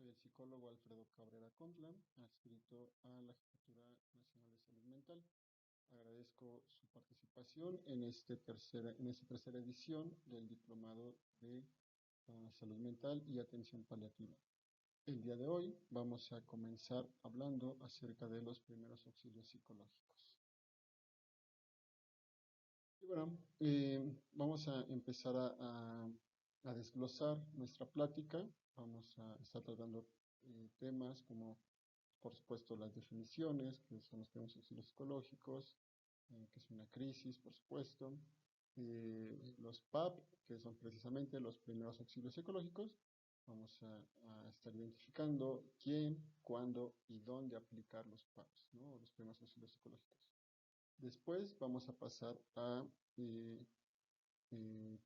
Soy el psicólogo Alfredo Cabrera Contla, adscrito a la Jefatura Nacional de Salud Mental. Agradezco su participación en esta tercera edición del Diplomado de Salud Mental y Atención Paliativa. El día de hoy vamos a comenzar hablando acerca de los primeros auxilios psicológicos. Y bueno, vamos a empezar a desglosar nuestra plática. Vamos a estar tratando temas como, por supuesto, las definiciones, que son los primeros auxilios psicológicos, que es una crisis, por supuesto, los PAP, que son precisamente los primeros auxilios psicológicos. Vamos a estar identificando quién, cuándo y dónde aplicar los PAPs, ¿no? Los primeros auxilios psicológicos. Después vamos a pasar a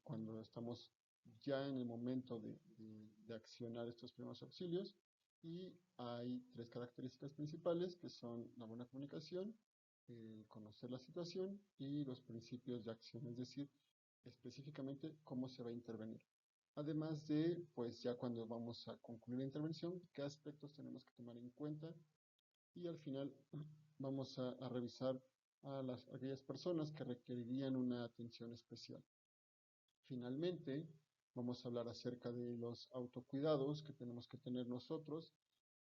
cuando estamos ya en el momento de accionar estos primeros auxilios, y hay tres características principales que son la buena comunicación, conocer la situación y los principios de acción, es decir, específicamente cómo se va a intervenir. Además de, pues ya cuando vamos a concluir la intervención, qué aspectos tenemos que tomar en cuenta, y al final vamos a revisar a aquellas personas que requerirían una atención especial. Finalmente, vamos a hablar acerca de los autocuidados que tenemos que tener nosotros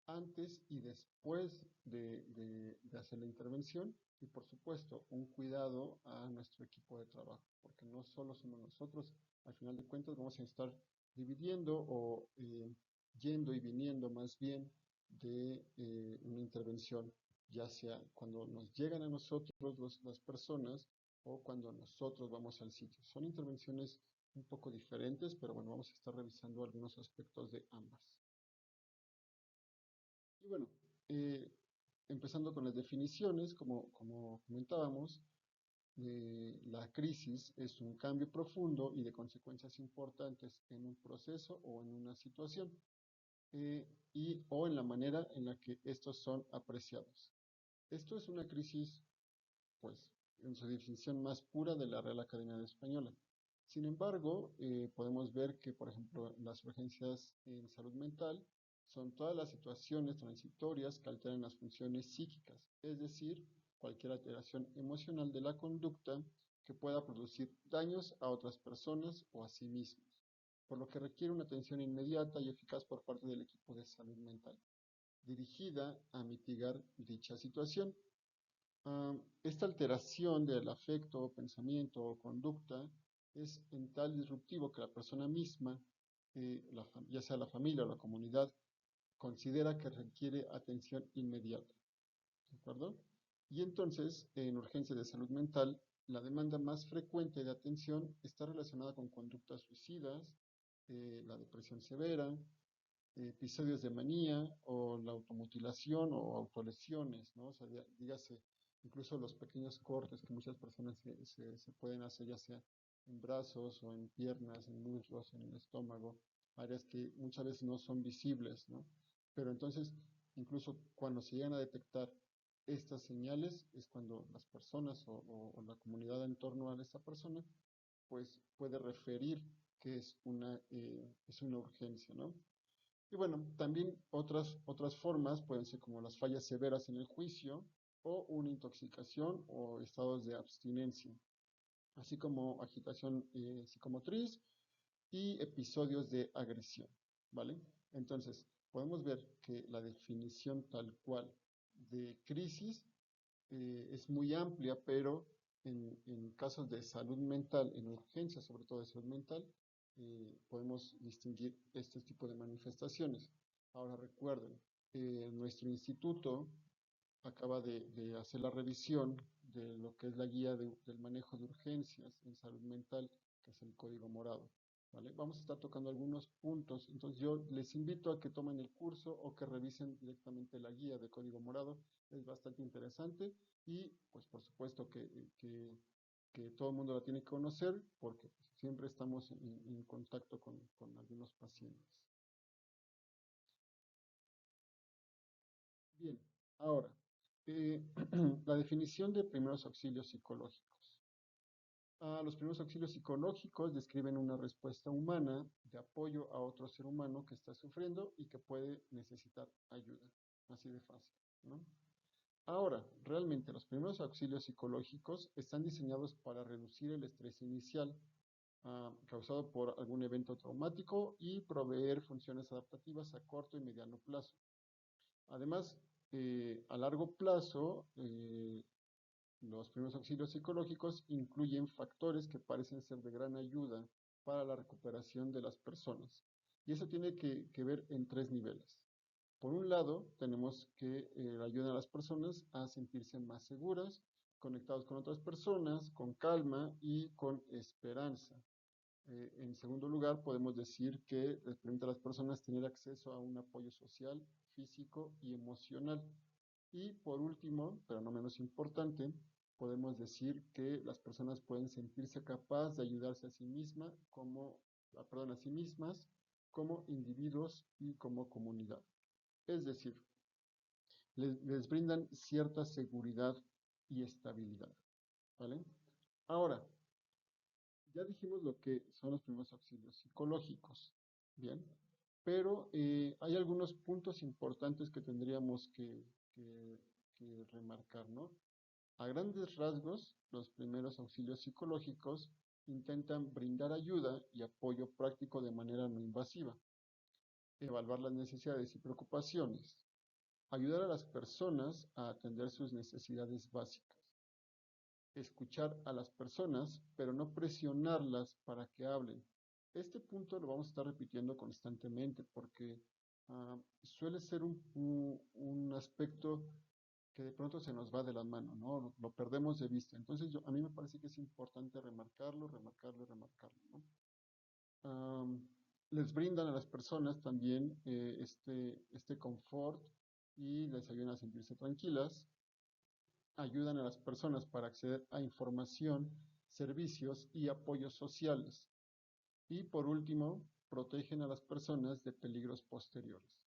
antes y después de hacer la intervención, y por supuesto un cuidado a nuestro equipo de trabajo, porque no solo somos nosotros, al final de cuentas vamos a estar dividiendo o yendo y viniendo más bien de una intervención, ya sea cuando nos llegan a nosotros las personas o cuando nosotros vamos al sitio. Son intervenciones un poco diferentes, pero bueno, vamos a estar revisando algunos aspectos de ambas. Y bueno, eh, empezando con las definiciones, como comentábamos, la crisis es un cambio profundo y de consecuencias importantes en un proceso o en una situación, o en la manera en la que estos son apreciados. Esto es una crisis, pues, en su definición más pura de la Real Academia Española. Sin embargo, podemos ver que, por ejemplo, las urgencias en salud mental son todas las situaciones transitorias que alteran las funciones psíquicas, es decir, cualquier alteración emocional de la conducta que pueda producir daños a otras personas o a sí mismos, por lo que requiere una atención inmediata y eficaz por parte del equipo de salud mental, dirigida a mitigar dicha situación. Esta alteración del afecto, pensamiento o conducta es en tal disruptivo que la persona misma, ya sea la familia o la comunidad, considera que requiere atención inmediata. ¿De acuerdo? Y entonces, en urgencias de salud mental, la demanda más frecuente de atención está relacionada con conductas suicidas, la depresión severa, episodios de manía o la automutilación o autolesiones, ¿no? O sea, dígase, incluso los pequeños cortes que muchas personas se pueden hacer, ya sea en brazos o en piernas, en muslos, en el estómago, áreas que muchas veces no son visibles, ¿no? Pero entonces, incluso cuando se llegan a detectar estas señales, es cuando las personas o la comunidad en torno a esta persona, pues puede referir que es una urgencia, ¿no? Y bueno, también otras formas pueden ser como las fallas severas en el juicio o una intoxicación o estados de abstinencia, así como agitación psicomotriz y episodios de agresión, ¿vale? Entonces, podemos ver que la definición tal cual de crisis es muy amplia, pero en casos de salud mental, en urgencias sobre todo de salud mental, podemos distinguir este tipo de manifestaciones. Ahora recuerden, nuestro instituto acaba de hacer la revisión de lo que es la guía del manejo de urgencias en salud mental, que es el Código Morado, ¿vale? Vamos a estar tocando algunos puntos, entonces yo les invito a que tomen el curso o que revisen directamente la guía de Código Morado, es bastante interesante y pues por supuesto que todo el mundo la tiene que conocer porque pues, siempre estamos en contacto con algunos pacientes. Bien, ahora, la definición de primeros auxilios psicológicos. Los primeros auxilios psicológicos describen una respuesta humana de apoyo a otro ser humano que está sufriendo y que puede necesitar ayuda. Así de fácil, ¿no? Ahora, realmente los primeros auxilios psicológicos están diseñados para reducir el estrés inicial causado por algún evento traumático y proveer funciones adaptativas a corto y mediano plazo. Además, a largo plazo, los primeros auxilios psicológicos incluyen factores que parecen ser de gran ayuda para la recuperación de las personas. Y eso tiene que ver en tres niveles. Por un lado, tenemos que ayudan a las personas a sentirse más seguras, conectados con otras personas, con calma y con esperanza. En segundo lugar, podemos decir que les permite a las personas tener acceso a un apoyo social, físico y emocional. Y por último, pero no menos importante, podemos decir que las personas pueden sentirse capaces de ayudarse a sí mismas a sí mismas como individuos y como comunidad. Es decir, les brindan cierta seguridad y estabilidad, ¿vale? Ahora, ya dijimos lo que son los primeros auxilios psicológicos, ¿bien? Pero hay algunos puntos importantes que tendríamos que remarcar, ¿no? A grandes rasgos, los primeros auxilios psicológicos intentan brindar ayuda y apoyo práctico de manera no invasiva, evaluar las necesidades y preocupaciones, ayudar a las personas a atender sus necesidades básicas, escuchar a las personas, pero no presionarlas para que hablen. Este punto lo vamos a estar repitiendo constantemente porque suele ser un aspecto que de pronto se nos va de la mano, ¿no? Lo perdemos de vista. Entonces, a mí me parece que es importante remarcarlo, remarcarlo, remarcarlo, ¿no? Les brindan a las personas también este confort y les ayudan a sentirse tranquilas, ayudan a las personas para acceder a información, servicios y apoyos sociales. Y por último, protegen a las personas de peligros posteriores.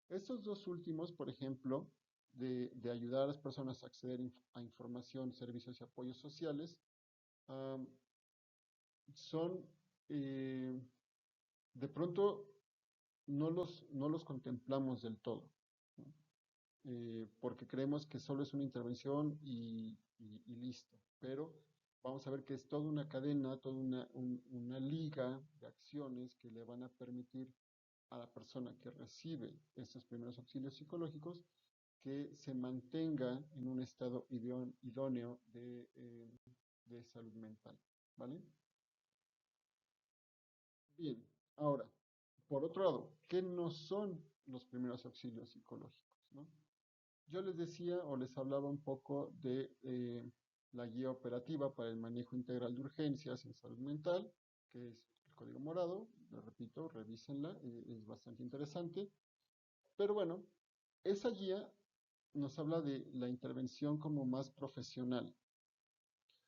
Estos dos últimos, por ejemplo, de ayudar a las personas a acceder a información, servicios y apoyos sociales, um, son, de pronto, no los contemplamos del todo, ¿no? Porque creemos que solo es una intervención y listo. Pero vamos a ver que es toda una cadena, toda una liga de acciones que le van a permitir a la persona que recibe estos primeros auxilios psicológicos que se mantenga en un estado idóneo de salud mental, ¿vale? Bien, ahora, por otro lado, ¿qué no son los primeros auxilios psicológicos, ¿no? Yo les decía o les hablaba un poco de la guía operativa para el manejo integral de urgencias en salud mental, que es el código morado. Les repito, revísenla, es bastante interesante. Pero bueno, esa guía nos habla de la intervención como más profesional.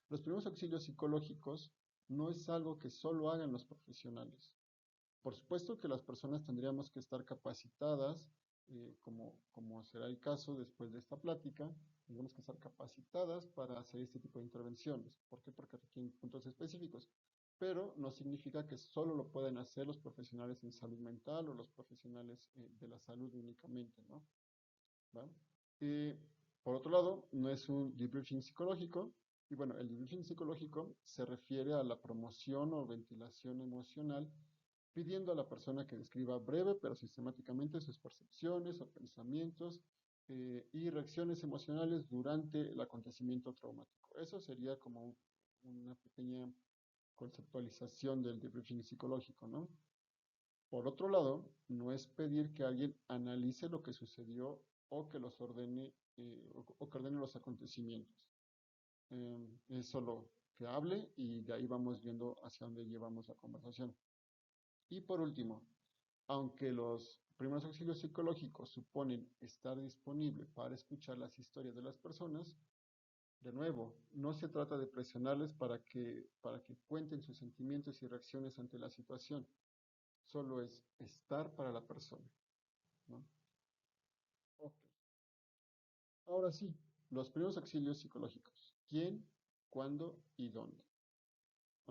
Los primeros auxilios psicológicos no es algo que solo hagan los profesionales. Por supuesto que las personas tendríamos que estar capacitadas, como será el caso después de esta plática, tendríamos que estar capacitadas para hacer este tipo de intervenciones. ¿Por qué? Porque requieren puntos específicos. Pero no significa que solo lo pueden hacer los profesionales en salud mental o los profesionales de la salud únicamente, ¿no? ¿Va? Eh, por otro lado, no es un debriefing psicológico. Y bueno, el debriefing psicológico se refiere a la promoción o ventilación emocional pidiendo a la persona que describa breve pero sistemáticamente sus percepciones o pensamientos y reacciones emocionales durante el acontecimiento traumático. Eso sería como una pequeña conceptualización del debriefing psicológico, ¿no? Por otro lado, no es pedir que alguien analice lo que sucedió o que los ordene o que ordene los acontecimientos. Es solo que hable y de ahí vamos viendo hacia dónde llevamos la conversación. Y por último, aunque los primeros auxilios psicológicos suponen estar disponible para escuchar las historias de las personas, de nuevo, no se trata de presionarles para que cuenten sus sentimientos y reacciones ante la situación. Solo es estar para la persona, ¿no? Ok. Ahora sí, los primeros auxilios psicológicos. ¿Quién, cuándo y dónde?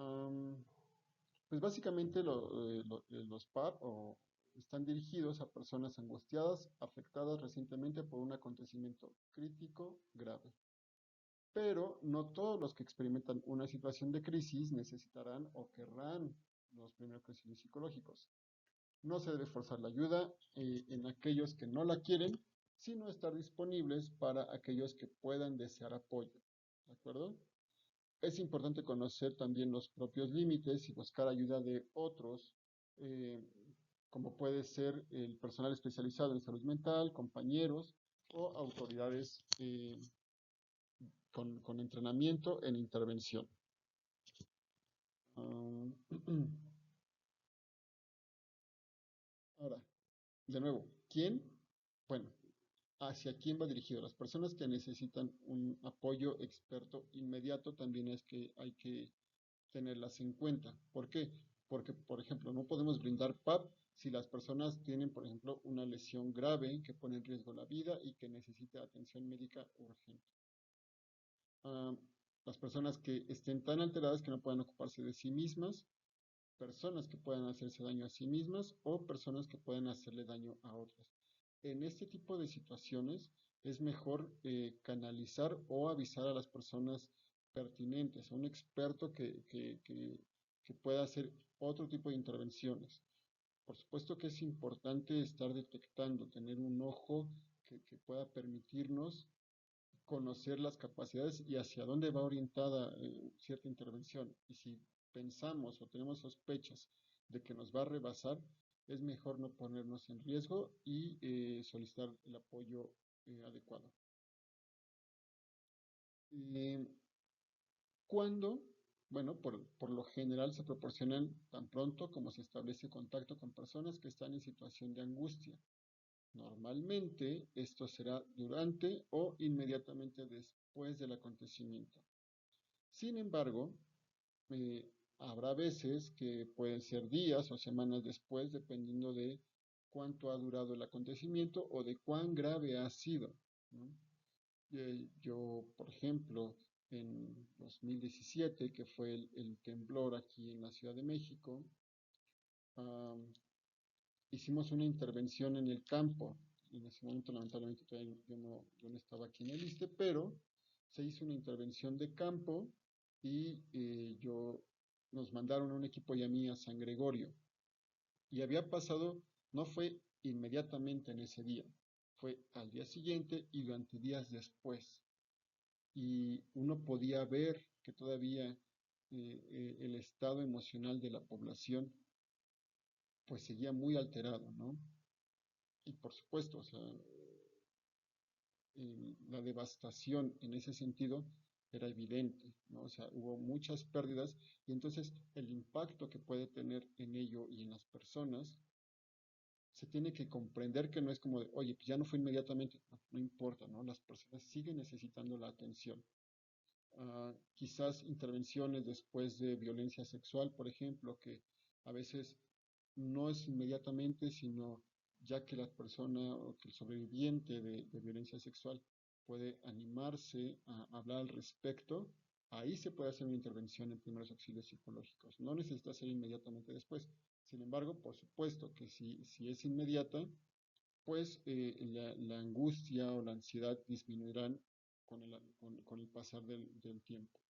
Am, pues básicamente los PAP están dirigidos a personas angustiadas, afectadas recientemente por un acontecimiento crítico grave. Pero no todos los que experimentan una situación de crisis necesitarán o querrán los primeros auxilios psicológicos. No se debe forzar la ayuda en aquellos que no la quieren, sino estar disponibles para aquellos que puedan desear apoyo. ¿De acuerdo? Es importante conocer también los propios límites y buscar ayuda de otros, eh, como puede ser el personal especializado en salud mental, compañeros o autoridades con entrenamiento en intervención. Um, Ahora, de nuevo, ¿quién? Bueno, ¿hacia quién va dirigido? Las personas que necesitan un apoyo experto inmediato también es que hay que tenerlas en cuenta. ¿Por qué? Porque, por ejemplo, no podemos brindar PAP si las personas tienen, por ejemplo, una lesión grave que pone en riesgo la vida y que necesita atención médica urgente. Ah, las personas que estén tan alteradas que no puedan ocuparse de sí mismas, personas que puedan hacerse daño a sí mismas o personas que puedan hacerle daño a otras. En este tipo de situaciones es mejor canalizar o avisar a las personas pertinentes, a un experto que pueda hacer otro tipo de intervenciones. Por supuesto que es importante estar detectando, tener un ojo que pueda permitirnos conocer las capacidades y hacia dónde va orientada cierta intervención. Y si pensamos o tenemos sospechas de que nos va a rebasar, es mejor no ponernos en riesgo y solicitar el apoyo adecuado. Eh, ¿Cuándo? Bueno, por lo general se proporcionan tan pronto como se establece contacto con personas que están en situación de angustia. Normalmente esto será durante o inmediatamente después del acontecimiento. Sin embargo, eh, habrá veces que pueden ser días o semanas después, dependiendo de cuánto ha durado el acontecimiento o de cuán grave ha sido, ¿no? Yo, por ejemplo, en 2017, que fue el temblor aquí en la Ciudad de México, ah, hicimos una intervención en el campo. En ese momento, lamentablemente, todavía yo no estaba aquí en el ISSSTE, pero se hizo una intervención de campo y nos mandaron un equipo y a mí a San Gregorio. Y había pasado, no fue inmediatamente en ese día, fue al día siguiente y durante días después. Y uno podía ver que todavía el estado emocional de la población pues seguía muy alterado, ¿no? Y por supuesto, o sea, la devastación en ese sentido era evidente, ¿no? O sea, hubo muchas pérdidas y entonces el impacto que puede tener en ello y en las personas se tiene que comprender que no es como de, oye, pues ya no fue inmediatamente, no importa, ¿no? Las personas siguen necesitando la atención. Quizás intervenciones después de violencia sexual, por ejemplo, que a veces no es inmediatamente, sino ya que la persona o que el sobreviviente de violencia sexual puede animarse a hablar al respecto, ahí se puede hacer una intervención en primeros auxilios psicológicos. No necesita ser inmediatamente después. Sin embargo, por supuesto que si es inmediata, pues la angustia o la ansiedad disminuirán con el pasar del tiempo.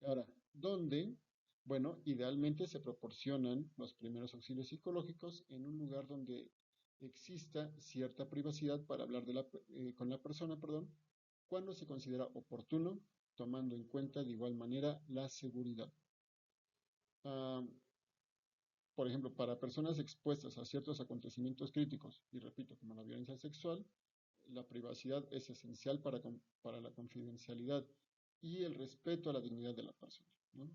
Ahora, ¿dónde? Bueno, idealmente se proporcionan los primeros auxilios psicológicos en un lugar donde exista cierta privacidad para hablar con la persona, perdón, cuando se considera oportuno, tomando en cuenta de igual manera la seguridad. Ah, por ejemplo, para personas expuestas a ciertos acontecimientos críticos, y repito, como la violencia sexual, la privacidad es esencial para la confidencialidad y el respeto a la dignidad de la persona, ¿no?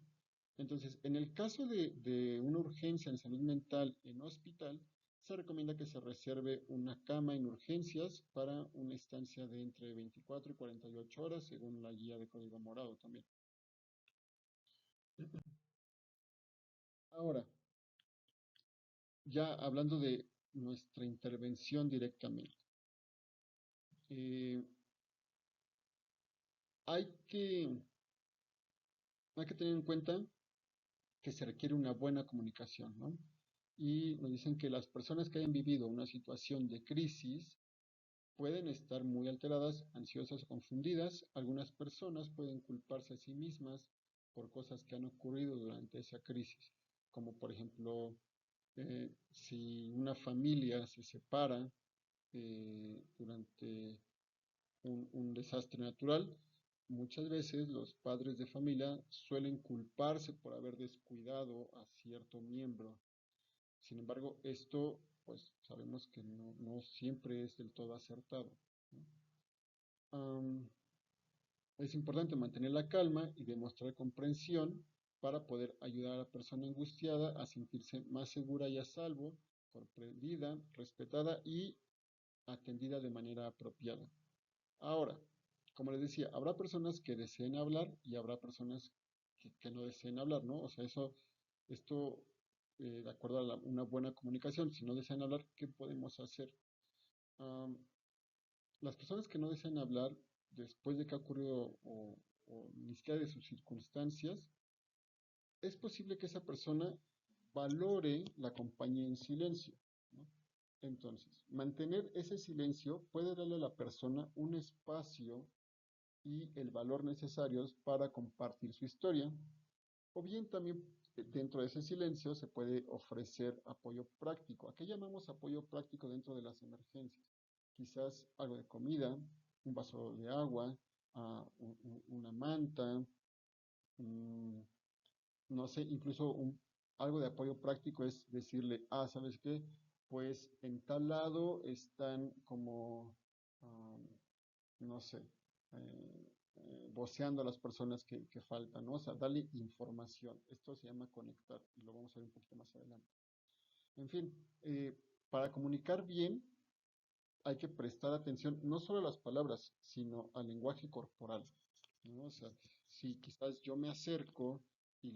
Entonces, en el caso de una urgencia en salud mental en hospital, se recomienda que se reserve una cama en urgencias para una estancia de entre 24 y 48 horas, según la guía de código morado también. Ahora, ya hablando de nuestra intervención directamente, eh, hay que hay que tener en cuenta que se requiere una buena comunicación, ¿no? Y nos dicen que las personas que hayan vivido una situación de crisis pueden estar muy alteradas, ansiosas o confundidas. Algunas personas pueden culparse a sí mismas por cosas que han ocurrido durante esa crisis, como por ejemplo, si una familia se separa durante un desastre natural, muchas veces los padres de familia suelen culparse por haber descuidado a cierto miembro. Sin embargo, esto, pues sabemos que no siempre es del todo acertado, ¿no? Am, es importante mantener la calma y demostrar comprensión para poder ayudar a la persona angustiada a sentirse más segura y a salvo, comprendida, respetada y atendida de manera apropiada. Ahora, como les decía, habrá personas que deseen hablar y habrá personas que no deseen hablar, ¿no? O sea, esto, de acuerdo a una buena comunicación, si no desean hablar, ¿qué podemos hacer? Am, las personas que no desean hablar después de que ha ocurrido o ni siquiera de sus circunstancias, es posible que esa persona valore la compañía en silencio, ¿no? Entonces, mantener ese silencio puede darle a la persona un espacio y el valor necesarios para compartir su historia, o bien también dentro de ese silencio se puede ofrecer apoyo práctico. ¿A qué llamamos apoyo práctico dentro de las emergencias? Quizás algo de comida, un vaso de agua, una manta, mm, no sé, incluso algo de apoyo práctico es decirle, ¿sabes qué? Pues en tal lado están como, um, no sé, voceando a las personas que faltan, ¿no? O sea, darle información. Esto se llama conectar y lo vamos a ver un poquito más adelante. En fin, para comunicar bien hay que prestar atención no solo a las palabras, sino al lenguaje corporal, ¿no? O sea, si quizás yo me acerco y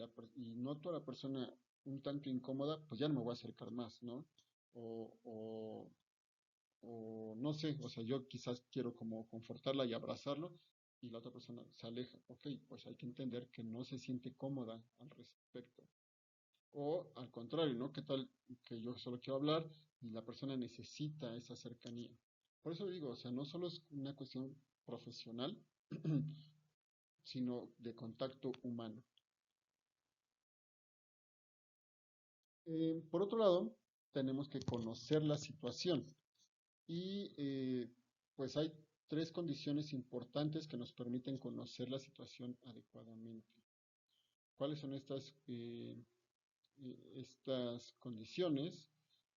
noto a la persona un tanto incómoda, pues ya no me voy a acercar más, ¿no? O, o, o no sé, o sea, yo quizás quiero como confortarla y abrazarlo y la otra persona se aleja. Ok, pues hay que entender que no se siente cómoda al respecto. O al contrario, ¿no? ¿Qué tal que yo solo quiero hablar y la persona necesita esa cercanía? Por eso digo, o sea, no solo es una cuestión profesional, sino de contacto humano. Por otro lado, tenemos que conocer la situación y pues hay tres condiciones importantes que nos permiten conocer la situación adecuadamente. ¿Cuáles son estas condiciones?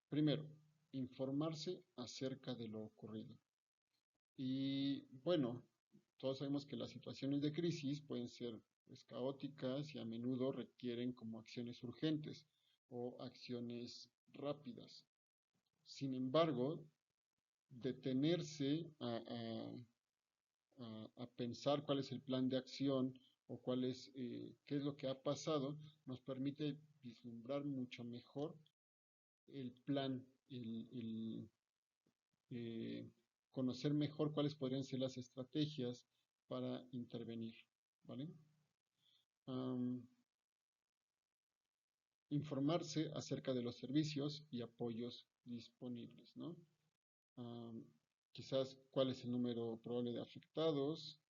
Primero, informarse acerca de lo ocurrido. Y bueno, todos sabemos que las situaciones de crisis pueden ser pues, caóticas y a menudo requieren como acciones urgentes o acciones rápidas. Sin embargo, detenerse a pensar cuál es el plan de acción o qué es lo que ha pasado, nos permite vislumbrar mucho mejor el plan, eh, conocer mejor cuáles podrían ser las estrategias para intervenir, ¿vale? Am, informarse acerca de los servicios y apoyos disponibles, ¿no? Am, quizás cuál es el número probable de afectados,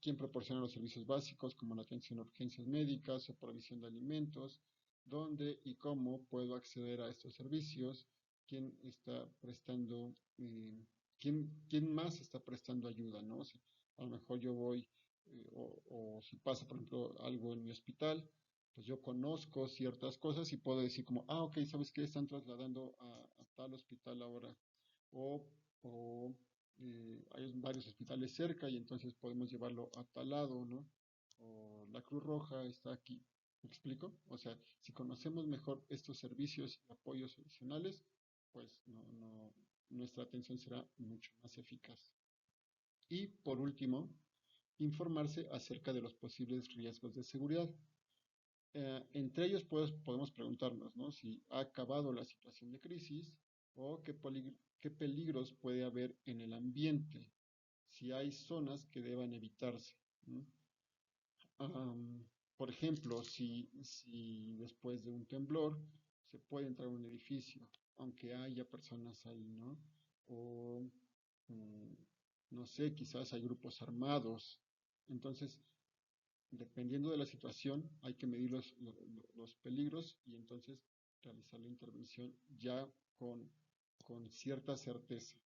quién proporciona los servicios básicos como la atención a urgencias médicas o provisión de alimentos, dónde y cómo puedo acceder a estos servicios, quién está prestando, quién más está prestando ayuda, ¿no? O sea, a lo mejor yo voy, o si pasa, por ejemplo, algo en mi hospital, pues yo conozco ciertas cosas y puedo decir como, ok, ¿sabes qué? Están trasladando a tal hospital ahora. O, o hay varios hospitales cerca y entonces podemos llevarlo a tal lado, ¿no? O la Cruz Roja está aquí. ¿Me explico? O sea, si conocemos mejor estos servicios y apoyos adicionales, pues nuestra atención será mucho más eficaz. Y por último, informarse acerca de los posibles riesgos de seguridad. Entre ellos podemos preguntarnos, ¿no? Si ha acabado la situación de crisis o qué peligros puede haber en el ambiente, si hay zonas que deban evitarse, ¿no? Am, por ejemplo, si después de un temblor se puede entrar a un edificio, aunque haya personas ahí, ¿no? O, mm, no sé, quizás hay grupos armados. Entonces, dependiendo de la situación, hay que medir los peligros y entonces realizar la intervención ya con, con cierta certeza.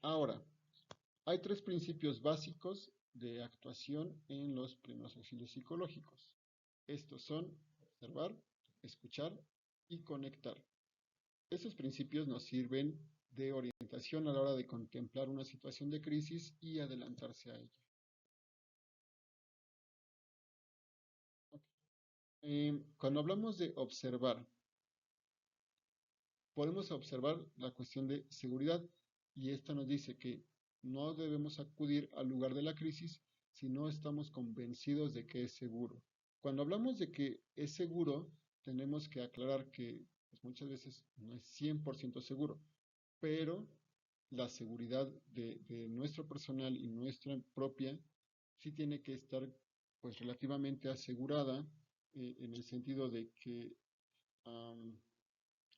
Ahora, hay tres principios básicos de actuación en los primeros auxilios psicológicos. Estos son observar, escuchar y conectar. Estos principios nos sirven de orientación a la hora de contemplar una situación de crisis y adelantarse a ella. Cuando hablamos de observar, podemos observar la cuestión de seguridad y esta nos dice que no debemos acudir al lugar de la crisis si no estamos convencidos de que es seguro. Cuando hablamos de que es seguro, tenemos que aclarar que pues, muchas veces no es 100% seguro, pero la seguridad de nuestro personal y nuestra propia sí tiene que estar pues relativamente asegurada en el sentido de que um,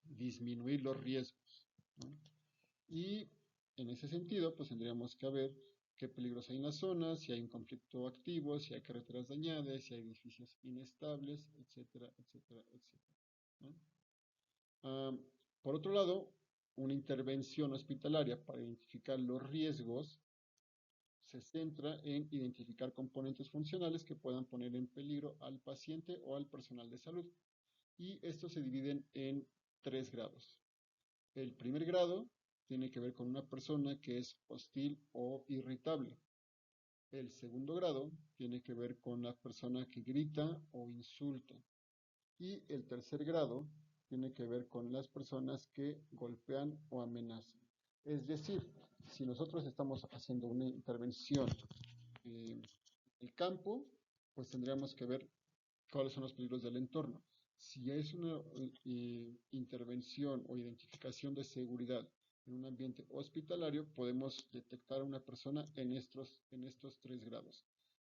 disminuir los riesgos, ¿no? Y en ese sentido, pues tendríamos que ver qué peligros hay en la zona, si hay un conflicto activo, si hay carreteras dañadas, si hay edificios inestables, etcétera, etcétera, etcétera, ¿no? Ah, por otro lado, una intervención hospitalaria para identificar los riesgos se centra en identificar componentes funcionales que puedan poner en peligro al paciente o al personal de salud. Y estos se dividen en tres grados. El primer grado tiene que ver con una persona que es hostil o irritable. El segundo grado tiene que ver con la persona que grita o insulta. Y el tercer grado tiene que ver con las personas que golpean o amenazan. Es decir, si nosotros estamos haciendo una intervención en el campo, pues tendríamos que ver cuáles son los peligros del entorno. Si es una intervención o identificación de seguridad en un ambiente hospitalario, podemos detectar a una persona en estos tres grados.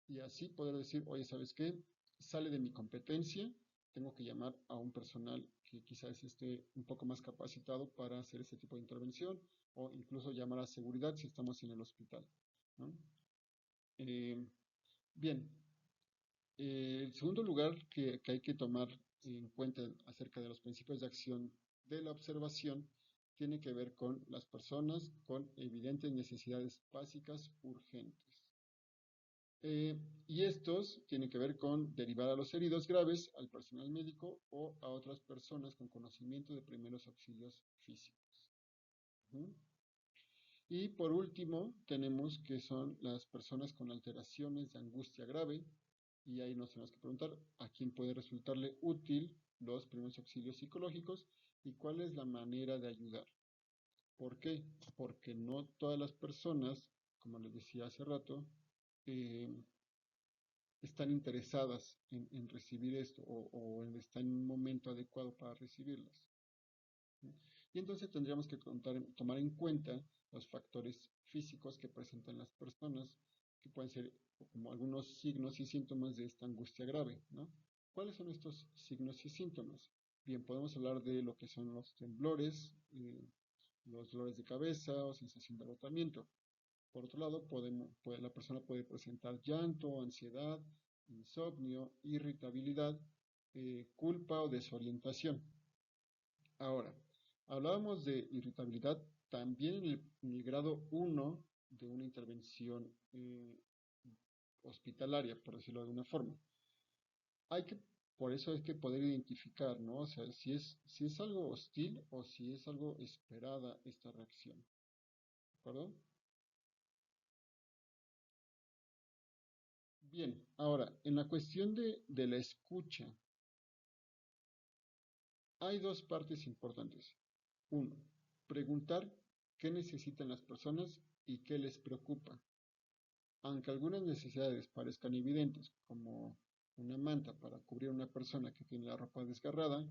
Y así poder decir, oye, ¿sabes qué? Sale de mi competencia, tengo que llamar a un personal que quizás esté un poco más capacitado para hacer este tipo de intervención o incluso llamar a seguridad si estamos en el hospital, ¿no? Eh, bien, el segundo lugar que hay que tomar en cuenta acerca de los principios de acción de la observación tiene que ver con las personas con evidentes necesidades básicas urgentes. Y estos tienen que ver con derivar a los heridos graves al personal médico o a otras personas con conocimiento de primeros auxilios físicos. ¿Mm? Y por último, tenemos que son las personas con alteraciones de angustia grave. Y ahí nos tenemos que preguntar a quién puede resultarle útil los primeros auxilios psicológicos y cuál es la manera de ayudar. ¿Por qué? Porque no todas las personas, como les decía hace rato, eh, están interesadas en recibir esto o están en un momento adecuado para recibirlas. Y entonces tendríamos que tomar en cuenta los factores físicos que presentan las personas, que pueden ser como algunos signos y síntomas de esta angustia grave, ¿no? ¿Cuáles son estos signos y síntomas? Bien, podemos hablar de lo que son los temblores, los dolores de cabeza o sensación de agotamiento. Por otro lado, la persona puede presentar llanto, ansiedad, insomnio, irritabilidad, culpa o desorientación. Ahora, hablábamos de irritabilidad también en el grado 1 de una intervención hospitalaria, por decirlo de alguna forma. Hay que, por eso hay que poder identificar, ¿no? O sea, si es algo hostil o si es algo esperada esta reacción. ¿De acuerdo? Bien, ahora, en la cuestión de la escucha, hay dos partes importantes. Uno, preguntar qué necesitan las personas y qué les preocupa. Aunque algunas necesidades parezcan evidentes, como una manta para cubrir a una persona que tiene la ropa desgarrada,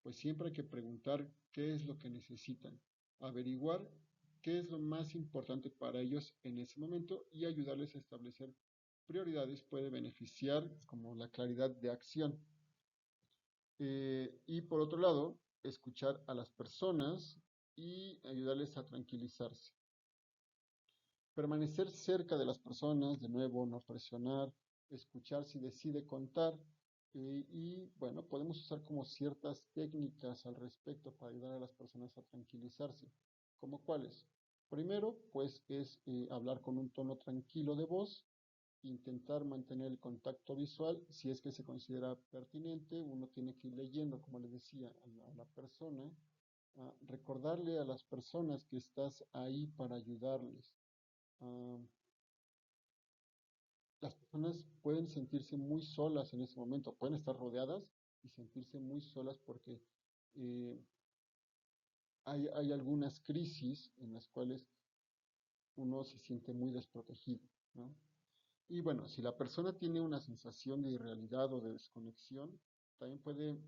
pues siempre hay que preguntar qué es lo que necesitan, averiguar qué es lo más importante para ellos en ese momento y ayudarles a establecer prioridades puede beneficiar como la claridad de acción. Y por otro lado, escuchar a las personas y ayudarles a tranquilizarse. Permanecer cerca de las personas, de nuevo, no presionar, escuchar si decide contar. Y bueno, podemos usar como ciertas técnicas al respecto para ayudar a las personas a tranquilizarse. ¿Como cuáles? Primero, pues es hablar con un tono tranquilo de voz, intentar mantener el contacto visual si es que se considera pertinente. Uno tiene que ir leyendo, como les decía, a la persona, recordarle a las personas que estás ahí para ayudarles. Ah, las personas pueden sentirse muy solas en ese momento, pueden estar rodeadas y sentirse muy solas porque eh, hay algunas crisis en las cuales uno se siente muy desprotegido, ¿no? Y bueno, si la persona tiene una sensación de irrealidad o de desconexión, también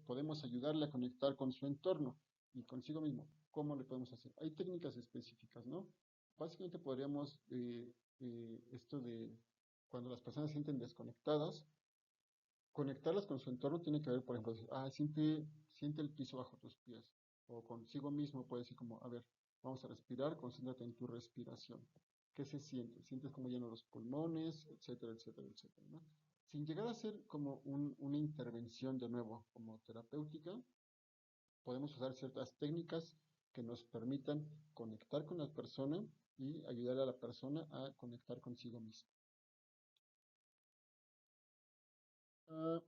podemos ayudarle a conectar con su entorno y consigo mismo. ¿Cómo le podemos hacer? Hay técnicas específicas, ¿no? Básicamente podríamos, esto de cuando las personas se sienten desconectadas, conectarlas con su entorno tiene que ver, por ejemplo, decir, siente el piso bajo tus pies. O consigo mismo puede decir como, a ver, vamos a respirar, concéntrate en tu respiración. ¿Qué se siente? ¿Sientes como lleno los pulmones, etcétera, etcétera, etcétera, ¿no? Sin llegar a ser como una intervención de nuevo, como terapéutica, podemos usar ciertas técnicas que nos permitan conectar con la persona y ayudar a la persona a conectar consigo misma.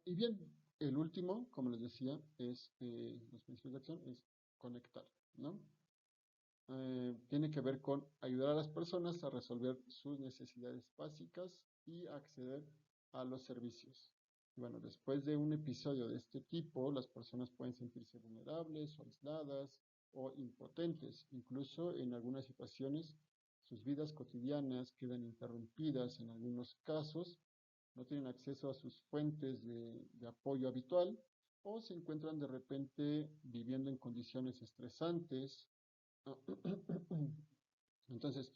Y bien, el último, como les decía, es los principios de acción, es conectar, ¿no? Tiene que ver con ayudar a las personas a resolver sus necesidades básicas y acceder a los servicios. Y bueno, después de un episodio de este tipo, las personas pueden sentirse vulnerables o aisladas o impotentes. Incluso en algunas situaciones, sus vidas cotidianas quedan interrumpidas en algunos casos, no tienen acceso a sus fuentes de apoyo habitual o se encuentran de repente viviendo en condiciones estresantes. Entonces,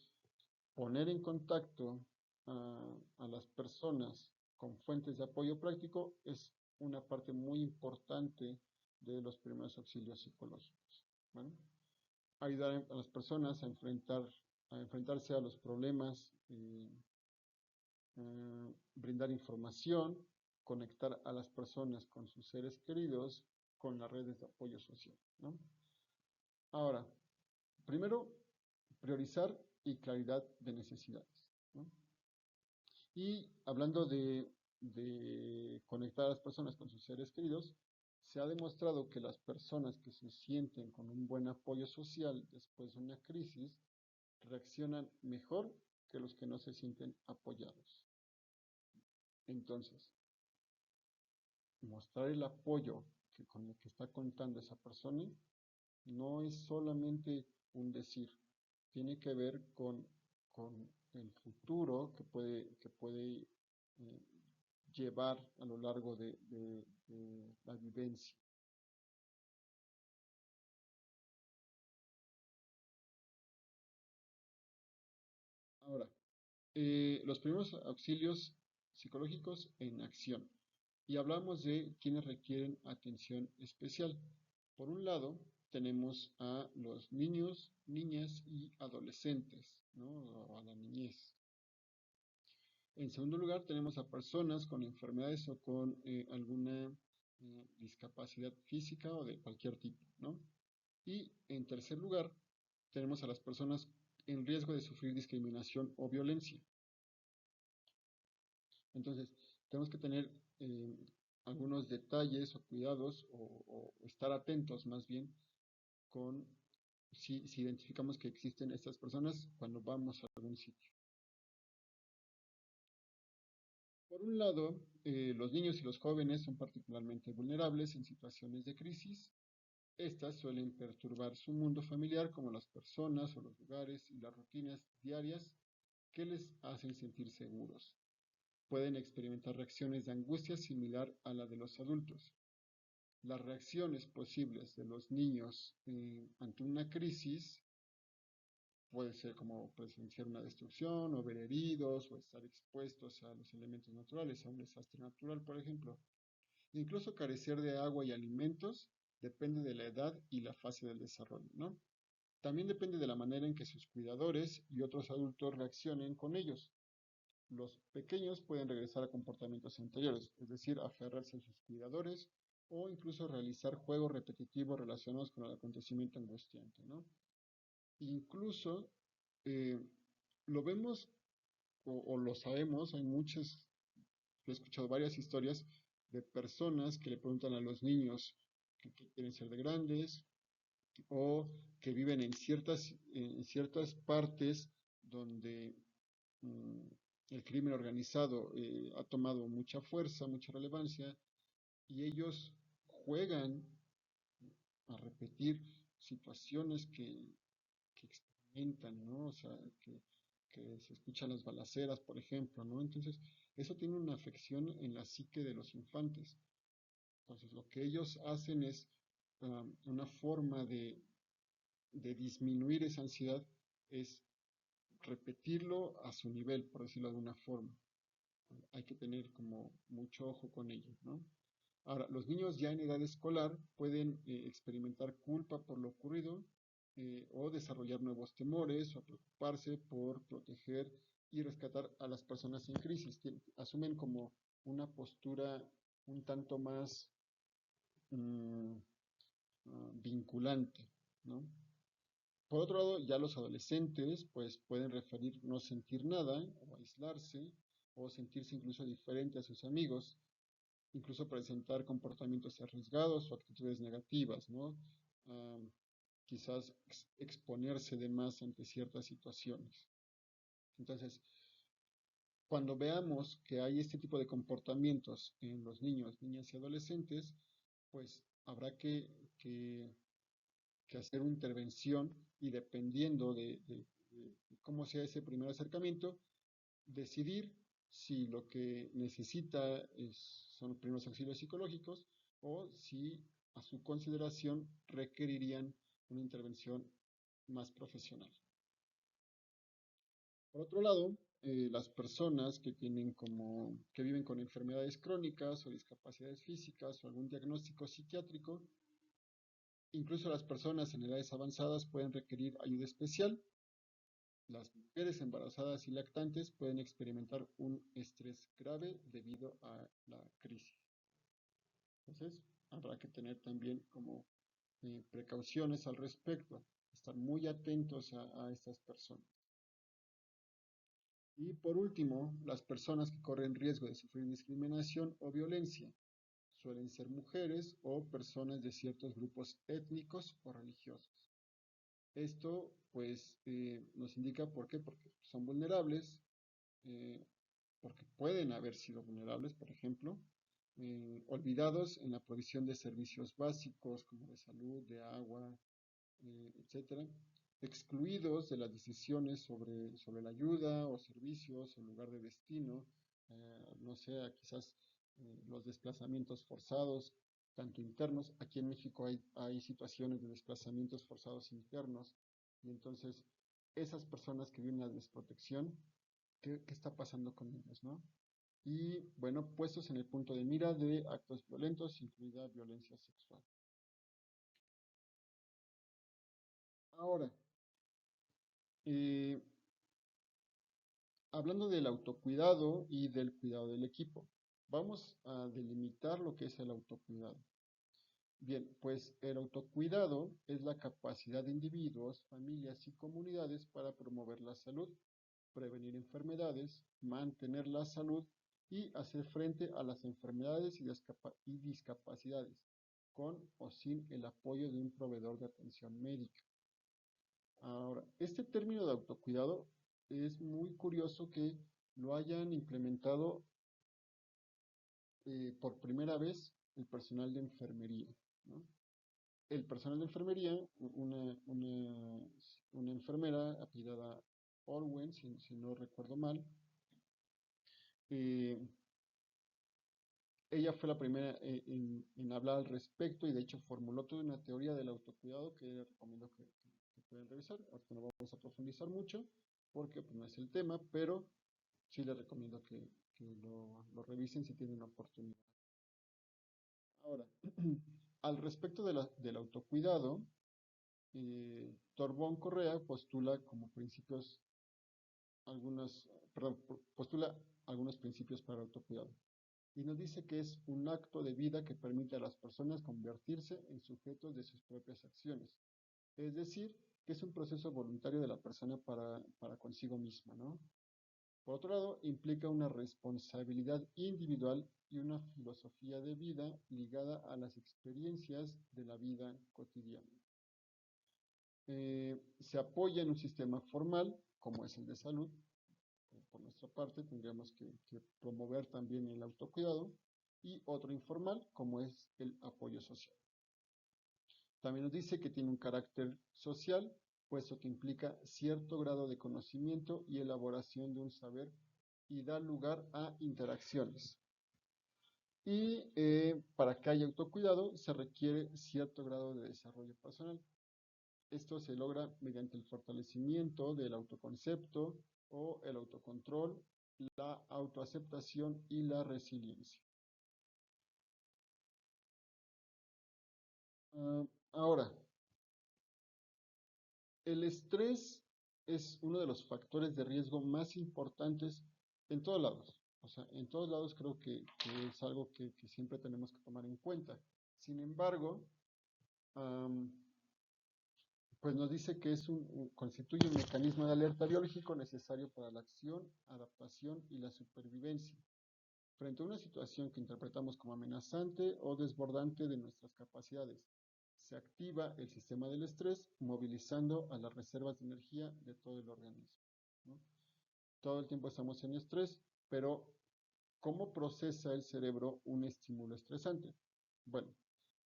poner en contacto a las personas con fuentes de apoyo práctico es una parte muy importante de los primeros auxilios psicológicos. ¿Vale? Ayudar a las personas a enfrentarse a los problemas, brindar información, conectar a las personas con sus seres queridos, con las redes de apoyo social, ¿no? Ahora, primero, priorizar y claridad de necesidades, ¿no? Y hablando de conectar a las personas con sus seres queridos, se ha demostrado que las personas que se sienten con un buen apoyo social después de una crisis reaccionan mejor que los que no se sienten apoyados. Entonces, mostrar el apoyo con el que está contando esa persona no es solamente un decir, tiene que ver con el futuro que puede llevar a lo largo de la vivencia. Ahora, los primeros auxilios psicológicos en acción. Y hablamos de quienes requieren atención especial. Por un lado, tenemos a los niños, niñas y adolescentes, ¿no? O a la niñez. En segundo lugar, tenemos a personas con enfermedades o con alguna discapacidad física o de cualquier tipo, ¿no? Y en tercer lugar, tenemos a las personas en riesgo de sufrir discriminación o violencia. Entonces, tenemos que tener eh, algunos detalles o cuidados o estar atentos más bien con si identificamos que existen estas personas cuando vamos a algún sitio. Por un lado, los niños y los jóvenes son particularmente vulnerables en situaciones de crisis. Estas suelen perturbar su mundo familiar como las personas o los lugares y las rutinas diarias que les hacen sentir seguros. Pueden experimentar reacciones de angustia similar a la de los adultos. Las reacciones posibles de los niños ante una crisis puede ser como presenciar una destrucción, o ver heridos, o estar expuestos a los elementos naturales, a un desastre natural, por ejemplo. Incluso carecer de agua y alimentos depende de la edad y la fase del desarrollo, ¿no? También depende de la manera en que sus cuidadores y otros adultos reaccionen con ellos. Los pequeños pueden regresar a comportamientos anteriores, es decir, aferrarse a sus cuidadores o incluso realizar juegos repetitivos relacionados con el acontecimiento angustiante, ¿no? Incluso eh, lo vemos o lo sabemos, hay muchas, he escuchado varias historias de personas que le preguntan a los niños que quieren ser de grandes o que viven en ciertas partes donde mm, el crimen organizado ha tomado mucha fuerza, mucha relevancia, y ellos juegan a repetir situaciones que experimentan, ¿no? O sea, que se escuchan las balaceras, por ejemplo, ¿no? Entonces, eso tiene una afección en la psique de los infantes. Entonces, lo que ellos hacen es una forma de disminuir esa ansiedad, es repetirlo a su nivel, por decirlo de alguna forma. Hay que tener como mucho ojo con ello, ¿no? Ahora, los niños ya en edad escolar pueden experimentar culpa por lo ocurrido o desarrollar nuevos temores o preocuparse por proteger y rescatar a las personas en crisis. Asumen como una postura un tanto más mm, vinculante, ¿no? Por otro lado, ya los adolescentes pues pueden referir no sentir nada o aislarse o sentirse incluso diferente a sus amigos, incluso presentar comportamientos arriesgados o actitudes negativas, ¿no? Am, quizás exponerse de más ante ciertas situaciones. Entonces, cuando veamos que hay este tipo de comportamientos en los niños, niñas y adolescentes, pues habrá que hacer una intervención y dependiendo de cómo sea ese primer acercamiento, decidir si lo que necesita son los primeros auxilios psicológicos o si a su consideración requerirían una intervención más profesional. Por otro lado, las personas que viven con enfermedades crónicas o discapacidades físicas o algún diagnóstico psiquiátrico, incluso las personas en edades avanzadas pueden requerir ayuda especial. Las mujeres embarazadas y lactantes pueden experimentar un estrés grave debido a la crisis. Entonces, habrá que tener también como precauciones al respecto, estar muy atentos a estas personas. Y por último, las personas que corren riesgo de sufrir discriminación o violencia suelen ser mujeres o personas de ciertos grupos étnicos o religiosos. Esto pues nos indica por qué, porque son vulnerables, eh, porque pueden haber sido vulnerables, por ejemplo, olvidados en la provisión de servicios básicos como de salud, de agua, etcétera, excluidos de las decisiones sobre la ayuda o servicios, el lugar de destino, no sé, quizás los desplazamientos forzados, tanto internos, aquí en México hay situaciones de desplazamientos forzados internos, y entonces esas personas que viven en la desprotección, ¿qué está pasando con ellos, no? Y bueno, puestos en el punto de mira de actos violentos, incluida violencia sexual. Ahora, eh, hablando del autocuidado y del cuidado del equipo, vamos a delimitar lo que es el autocuidado. Bien, pues el autocuidado es la capacidad de individuos, familias y comunidades para promover la salud, prevenir enfermedades, mantener la salud y hacer frente a las enfermedades y discapacidades, con o sin el apoyo de un proveedor de atención médica. Ahora, este término de autocuidado es muy curioso que lo hayan implementado por primera vez el personal de enfermería, ¿no? El personal de enfermería, una enfermera apellidada Orwen, si no recuerdo mal, eh, ella fue la primera en hablar al respecto y de hecho formuló toda una teoría del autocuidado que recomiendo que pueden revisar. Ahorita no vamos a profundizar mucho porque pues, no es el tema, pero sí les recomiendo que lo revisen si tienen la oportunidad. Ahora, al respecto del autocuidado, Torbón Correa postula como principios algunos, perdón, postula algunos principios para el autocuidado y nos dice que es un acto de vida que permite a las personas convertirse en sujetos de sus propias acciones. Es decir, que es un proceso voluntario de la persona para consigo misma, ¿no? Por otro lado, implica una responsabilidad individual y una filosofía de vida ligada a las experiencias de la vida cotidiana. Se apoya en un sistema formal, como es el de salud. Por nuestra parte, tendríamos que promover también el autocuidado, y otro informal, como es el apoyo social. También nos dice que tiene un carácter social, puesto que implica cierto grado de conocimiento y elaboración de un saber y da lugar a interacciones. Y para que haya autocuidado se requiere cierto grado de desarrollo personal. Esto se logra mediante el fortalecimiento del autoconcepto o el autocontrol, la autoaceptación y la resiliencia. Ahora, el estrés es uno de los factores de riesgo más importantes en todos lados. O sea, en todos lados creo que es algo que siempre tenemos que tomar en cuenta. Sin embargo, pues nos dice que constituye un mecanismo de alerta biológico necesario para la acción, adaptación y la supervivencia, frente a una situación que interpretamos como amenazante o desbordante de nuestras capacidades. Se activa el sistema del estrés, movilizando a las reservas de energía de todo el organismo, ¿no? Todo el tiempo estamos en estrés, pero ¿cómo procesa el cerebro un estímulo estresante? Bueno,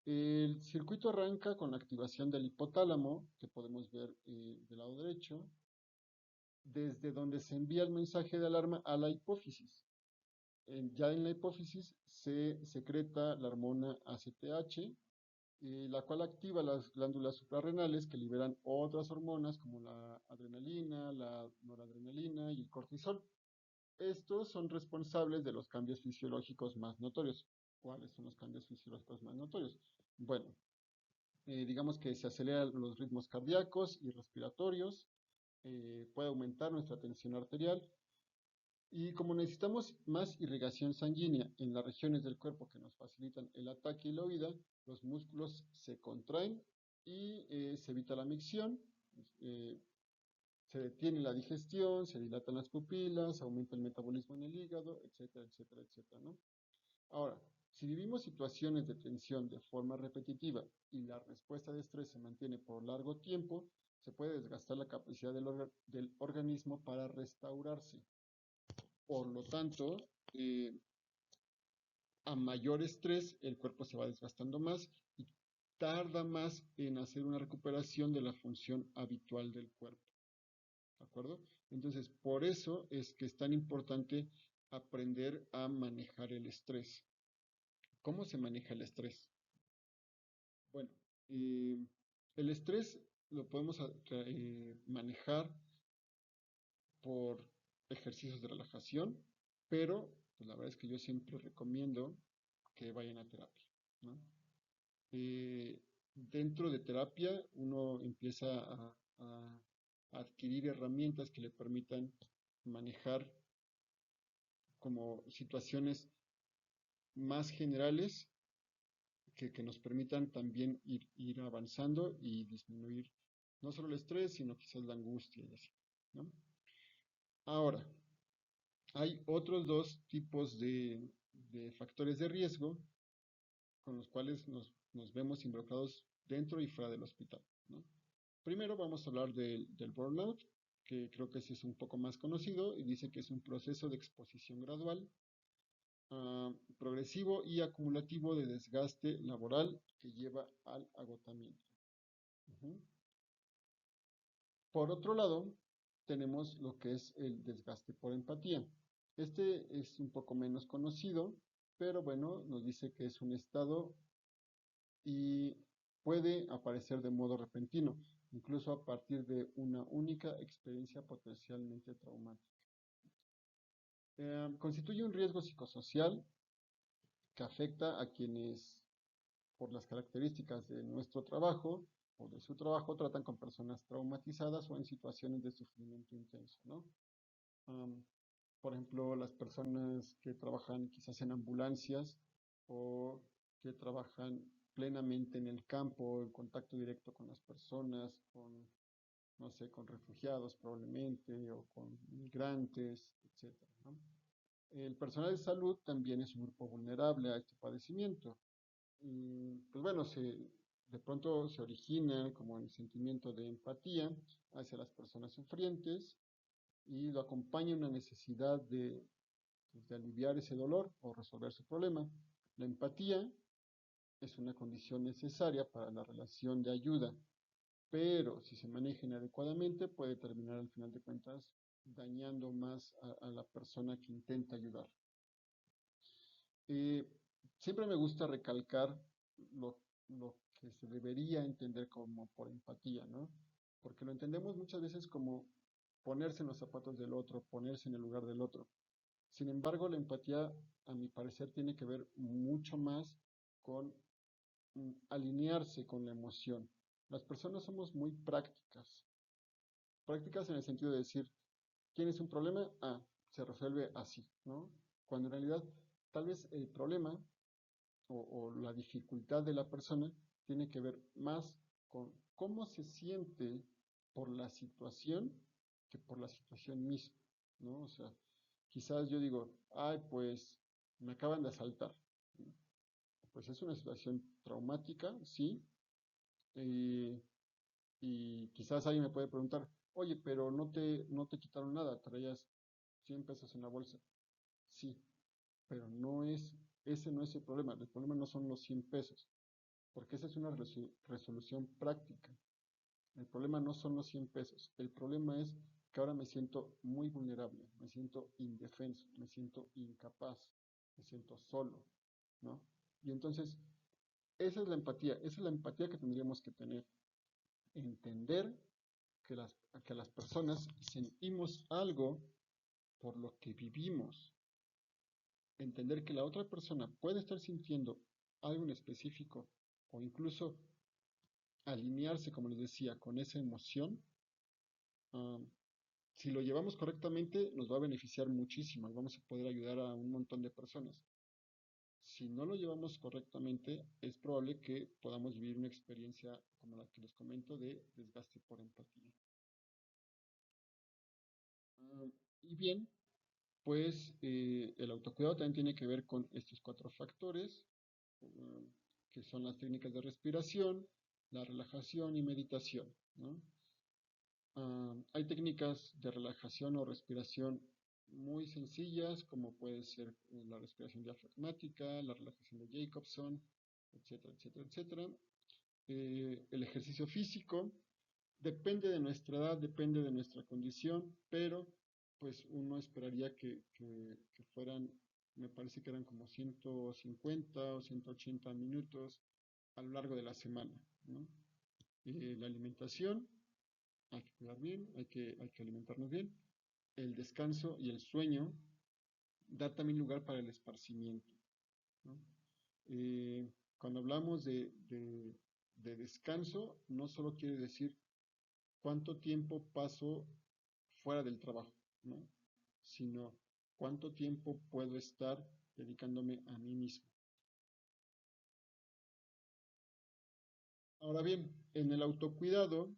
el circuito arranca con la activación del hipotálamo, que podemos ver del lado derecho, desde donde se envía el mensaje de alarma a la hipófisis. Ya en la hipófisis se secreta la hormona ACTH, la cual activa las glándulas suprarrenales que liberan otras hormonas como la adrenalina, la noradrenalina y el cortisol. Estos son responsables de los cambios fisiológicos más notorios. ¿Cuáles son los cambios fisiológicos más notorios? Bueno, digamos que se aceleran los ritmos cardíacos y respiratorios, puede aumentar nuestra tensión arterial, y como necesitamos más irrigación sanguínea en las regiones del cuerpo que nos facilitan el ataque y la huida, los músculos se contraen y se evita la micción, eh, se detiene la digestión, se dilatan las pupilas, aumenta el metabolismo en el hígado, etcétera, etcétera, etcétera, ¿no? Ahora, si vivimos situaciones de tensión de forma repetitiva y la respuesta de estrés se mantiene por largo tiempo, se puede desgastar la capacidad del organismo para restaurarse. Por lo tanto, a mayor estrés, el cuerpo se va desgastando más y tarda más en hacer una recuperación de la función habitual del cuerpo. ¿De acuerdo? Entonces, por eso es que es tan importante aprender a manejar el estrés. ¿Cómo se maneja el estrés? Bueno, el estrés lo podemos manejar por ejercicios de relajación, pero pues, la verdad es que yo siempre recomiendo que vayan a terapia, ¿no? Dentro de terapia uno empieza a adquirir herramientas que le permitan manejar como situaciones más generales que nos permitan también ir avanzando y disminuir no solo el estrés, sino quizás la angustia y así, ¿no? Ahora, hay otros dos tipos de factores de riesgo con los cuales nos vemos involucrados dentro y fuera del hospital, ¿no? Primero vamos a hablar del burnout, que creo que ese es un poco más conocido y dice que es un proceso de exposición gradual, progresivo y acumulativo de desgaste laboral que lleva al agotamiento. Ujú. Por otro lado, tenemos lo que es el desgaste por empatía. Este es un poco menos conocido, pero bueno, nos dice que es un estado y puede aparecer de modo repentino. incluso a partir de una única experiencia potencialmente traumática. Constituye un riesgo psicosocial que afecta a quienes, por las características de nuestro trabajo o de su trabajo, tratan con personas traumatizadas o en situaciones de sufrimiento intenso, ¿no? Um, por ejemplo, las personas que trabajan quizás en ambulancias o que trabajan plenamente en el campo, en contacto directo con las personas, con, no sé, con refugiados probablemente, o con migrantes, etcétera, ¿no? El personal de salud también es un grupo vulnerable a este padecimiento. Y, pues bueno, de pronto se origina como el sentimiento de empatía hacia las personas sufrientes y lo acompaña una necesidad pues, de aliviar ese dolor o resolver su problema. La empatía es una condición necesaria para la relación de ayuda, pero si se maneja inadecuadamente puede terminar al final de cuentas dañando más a la persona que intenta ayudar. Eh, Siempre me gusta recalcar lo, lo que se debería entender como por empatía, ¿no? Porque lo entendemos muchas veces como ponerse en los zapatos del otro, ponerse en el lugar del otro. Sin embargo, la empatía, a mi parecer, tiene que ver mucho más con alinearse con la emoción. Las personas somos muy prácticas. Prácticas en el sentido de decir, ¿tienes un problema? Ah, se resuelve así, ¿no? Cuando en realidad, tal vez el problema o la dificultad de la persona tiene que ver más con cómo se siente por la situación que por la situación misma, ¿no? O sea, quizás yo digo, ay, pues me acaban de asaltar. Pues es una situación traumática, sí, eh, y quizás alguien me puede preguntar, oye, pero no te quitaron nada, traías 100 pesos en la bolsa. Sí, pero ese no es el problema no son los 100 pesos, porque esa es una resolución práctica. El problema no son los 100 pesos, el problema es que ahora me siento muy vulnerable, me siento indefenso, me siento incapaz, me siento solo, ¿no? Y entonces, esa es la empatía que tendríamos que tener, entender que que las personas sentimos algo por lo que vivimos, entender que la otra persona puede estar sintiendo algo en específico o incluso alinearse, como les decía, con esa emoción. um, si lo llevamos correctamente, nos va a beneficiar muchísimo y vamos a poder ayudar a un montón de personas. Si no lo llevamos correctamente, es probable que podamos vivir una experiencia como la que les comento de desgaste por empatía. Y bien, pues el autocuidado también tiene que ver con estos 4 factores, uh, que son las técnicas de respiración, la relajación y meditación, ¿no? Hay técnicas de relajación o respiración muy sencillas, como puede ser la respiración diafragmática, la relajación de Jacobson, etcétera, etcétera, etcétera. El ejercicio físico depende de nuestra edad, depende de nuestra condición, pero pues uno esperaría que fueran, me parece que eran como 150 o 180 minutos a lo largo de la semana, ¿no? La alimentación, hay que cuidar bien, hay que alimentarnos bien. El descanso y el sueño da también lugar para el esparcimiento, ¿no? Cuando hablamos de descanso, no solo quiere decir cuánto tiempo paso fuera del trabajo, ¿no? Sino cuánto tiempo puedo estar dedicándome a mí mismo. Ahora bien, en el autocuidado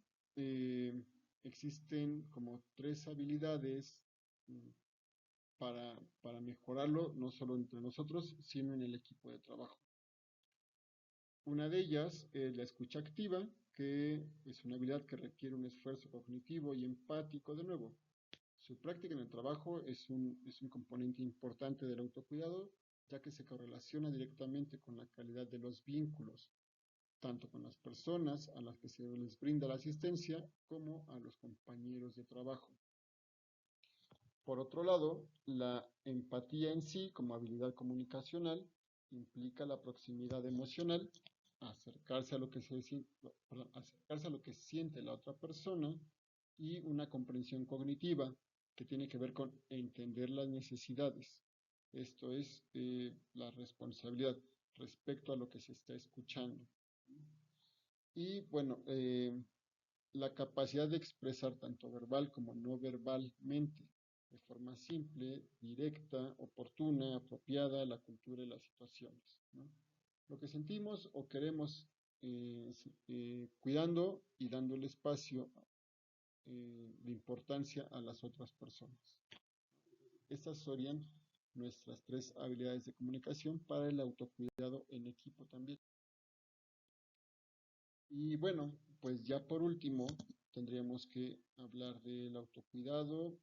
existen como 3 habilidades mm, para mejorarlo, no solo entre nosotros, sino en el equipo de trabajo. Una de ellas es la escucha activa, que es una habilidad que requiere un esfuerzo cognitivo y empático de nuevo. Su práctica en el trabajo es un componente importante del autocuidado, ya que se correlaciona directamente con la calidad de los vínculos, tanto con las personas a las que se les brinda la asistencia como a los compañeros de trabajo. Por otro lado, la empatía en sí, como habilidad comunicacional, implica la proximidad emocional acercarse a lo que acercarse a lo que siente la otra persona, y una comprensión cognitiva que tiene que ver con entender las necesidades. Esto es la responsabilidad respecto a lo que se está escuchando. Y bueno, la capacidad de expresar tanto verbal como no verbalmente, de forma simple, directa, oportuna, apropiada, la cultura y las situaciones, ¿no? Lo que sentimos o queremos, cuidando y dando el espacio de importancia a las otras personas. Estas serían nuestras 3 habilidades de comunicación para el autocuidado en equipo también. Y bueno, pues ya por último tendríamos que hablar del autocuidado,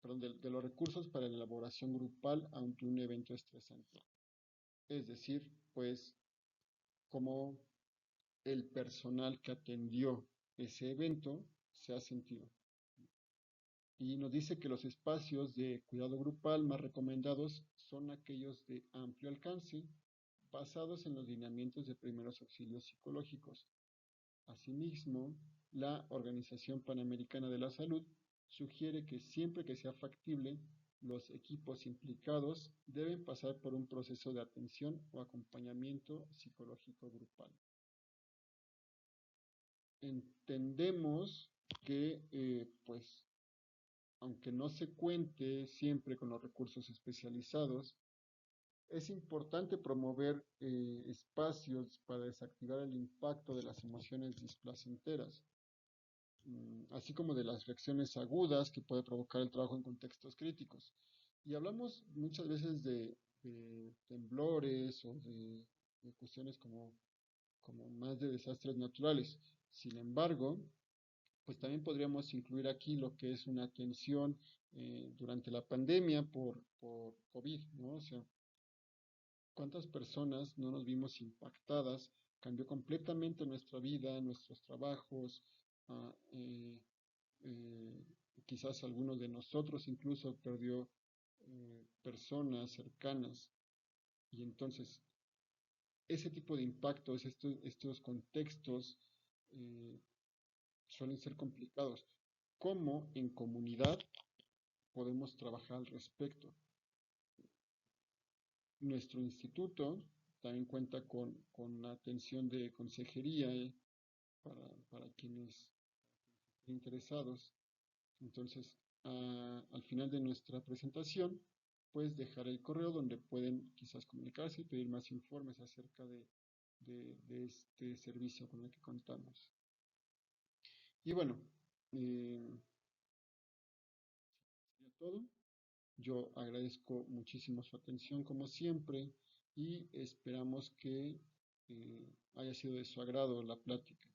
perdón, de los recursos para la elaboración grupal ante un evento estresante. Es decir, pues cómo el personal que atendió ese evento se ha sentido. Y nos dice que los espacios de cuidado grupal más recomendados son aquellos de amplio alcance, basados en los lineamientos de primeros auxilios psicológicos. Asimismo, la Organización Panamericana de la Salud sugiere que siempre que sea factible, los equipos implicados deben pasar por un proceso de atención o acompañamiento psicológico grupal. Entendemos que, pues, aunque no se cuente siempre con los recursos especializados, es importante promover espacios para desactivar el impacto de las emociones displacenteras, así como de las reacciones agudas que puede provocar el trabajo en contextos críticos. Y hablamos muchas veces de temblores o de cuestiones como más de desastres naturales. Sin embargo, pues también podríamos incluir aquí lo que es una atención durante la pandemia por COVID, ¿no? O sea, ¿cuántas personas no nos vimos impactadas? Cambió completamente nuestra vida, nuestros trabajos, ah, eh, quizás algunos de nosotros incluso perdió personas cercanas. Y entonces, ese tipo de impactos, estos contextos, eh, suelen ser complicados. ¿Cómo en comunidad podemos trabajar al respecto? Nuestro instituto también cuenta con la atención de consejería para quienes estén interesados. Entonces, al final de nuestra presentación, pues dejar el correo donde pueden quizás comunicarse y pedir más informes acerca de este servicio con el que contamos. Y bueno, sería todo. Yo agradezco muchísimo su atención como siempre y esperamos que haya sido de su agrado la plática.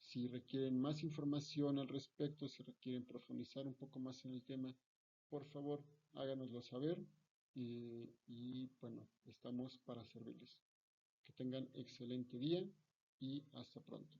Si requieren más información al respecto, si requieren profundizar un poco más en el tema, por favor háganoslo saber y bueno, estamos para servirles. Que tengan excelente día y hasta pronto.